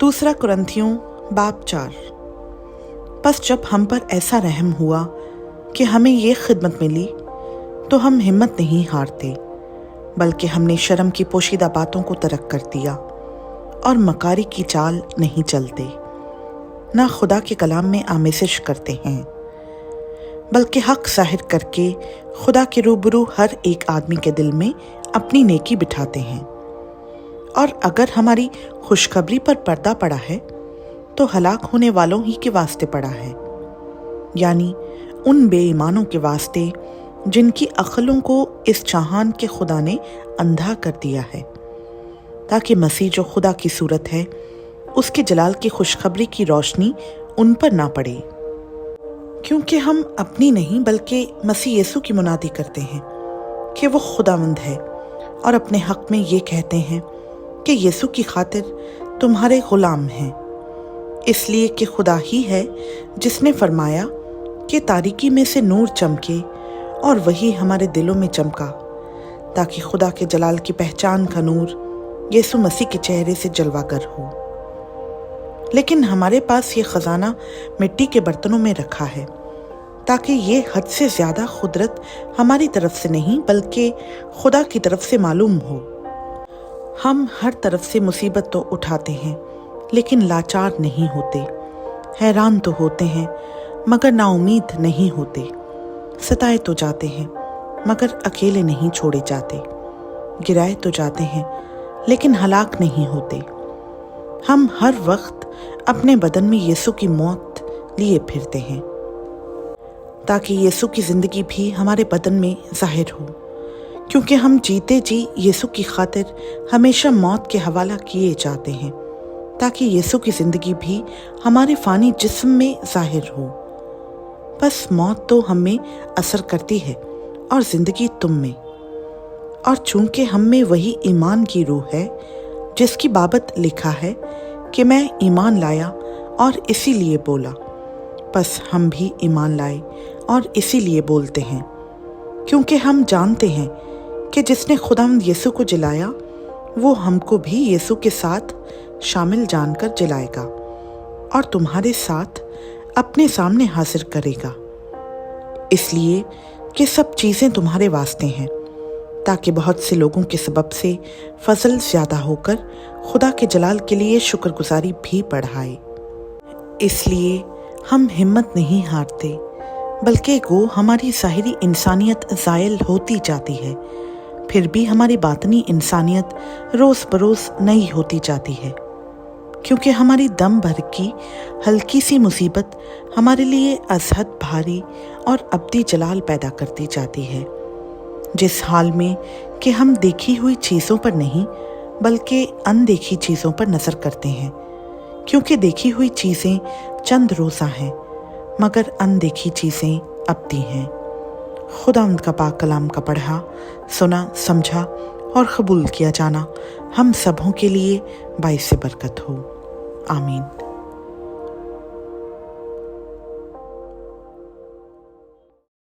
दूसरा कुरिन्थियों बाब 4। बस जब हम पर ऐसा रहम हुआ कि हमें ये खिदमत मिली तो हम हिम्मत नहीं हारते, बल्कि हमने शर्म की पोशीदा बातों को तर्क कर दिया और मकारी की चाल नहीं चलते, ना खुदा के कलाम में आमेज़िश करते हैं, बल्कि हक ज़ाहिर करके खुदा के रूबरू हर एक आदमी के दिल में अपनी नेकी बिठाते हैं। और अगर हमारी खुशखबरी पर पर्दा पड़ा है तो हलाक होने वालों ही के वास्ते पड़ा है, यानी उन बेईमानों के वास्ते जिनकी अक्लों को इस जहान के खुदा ने अंधा कर दिया है, ताकि मसीह जो खुदा की सूरत है उसके जलाल की खुशखबरी की रोशनी उन पर ना पड़े। क्योंकि हम अपनी नहीं बल्कि मसीह यीशु की मुनादी करते हैं कि वो खुदावंद है, और अपने हक में ये कहते हैं कि यीशु की खातिर तुम्हारे गुलाम हैं, इसलिए कि खुदा ही है जिसने फरमाया कि तारीकी में से नूर चमके, और वही हमारे दिलों में चमका, ताकि खुदा के जलाल की पहचान का नूर यीशु मसीह के चेहरे से जलवागर हो। लेकिन हमारे पास ये खजाना मिट्टी के बर्तनों में रखा है, ताकि ये हद से ज़्यादा कुदरत हमारी तरफ से नहीं बल्कि खुदा की तरफ से मालूम हो। हम हर तरफ से मुसीबत तो उठाते हैं लेकिन लाचार नहीं होते, हैरान तो होते हैं मगर नाउमीद नहीं होते, सताए तो जाते हैं मगर अकेले नहीं छोड़े जाते, गिराए तो जाते हैं लेकिन हलाक नहीं होते। हम हर वक्त अपने बदन में यीशु की मौत लिए फिरते हैं, ताकि यीशु की ज़िंदगी भी हमारे बदन में ज़ाहिर हो, क्योंकि हम जीते जी यीशु की खातिर हमेशा मौत के हवाला किए जाते हैं, ताकि यीशु की ज़िंदगी भी हमारे फ़ानी जिस्म में ज़ाहिर हो। बस मौत तो हम में असर करती है और ज़िंदगी तुम में, और चूँकि हम में वही ईमान की रूह है जिसकी बाबत लिखा है कि मैं ईमान लाया और इसीलिए बोला, बस हम भी ईमान लाए और इसीलिए बोलते हैं, क्योंकि हम जानते हैं कि जिसने खुदावंद यीशु को जिलाया वो हमको भी यीशु के साथ शामिल जानकर जिलाएगा और तुम्हारे साथ अपने सामने हाजिर करेगा, इसलिए कि सब चीज़ें तुम्हारे वास्ते हैं, ताकि बहुत से लोगों के सबब से फजल ज़्यादा होकर खुदा के जलाल के लिए शुक्रगुजारी भी बढ़ाए। इसलिए हम हिम्मत नहीं हारते, बल्कि गो हमारी ज़ाहिरी इंसानियत ज़ायल होती जाती है, फिर भी हमारी बातनी इंसानियत रोज़ बरोज़ नई होती जाती है, क्योंकि हमारी दम भर की हल्की सी मुसीबत हमारे लिए अज़हद भारी और अब्दी जलाल पैदा करती जाती है, जिस हाल में कि हम देखी हुई चीज़ों पर नहीं बल्कि अनदेखी चीज़ों पर नज़र करते हैं, क्योंकि देखी हुई चीज़ें चंद रोज़ा हैं मगर अनदेखी चीज़ें अब्दी हैं। खुदावंद का पाक कलाम का पढ़ा, सुना, समझा और कबूल किया जाना हम सबों के लिए बाइस बरकत हो। आमीन।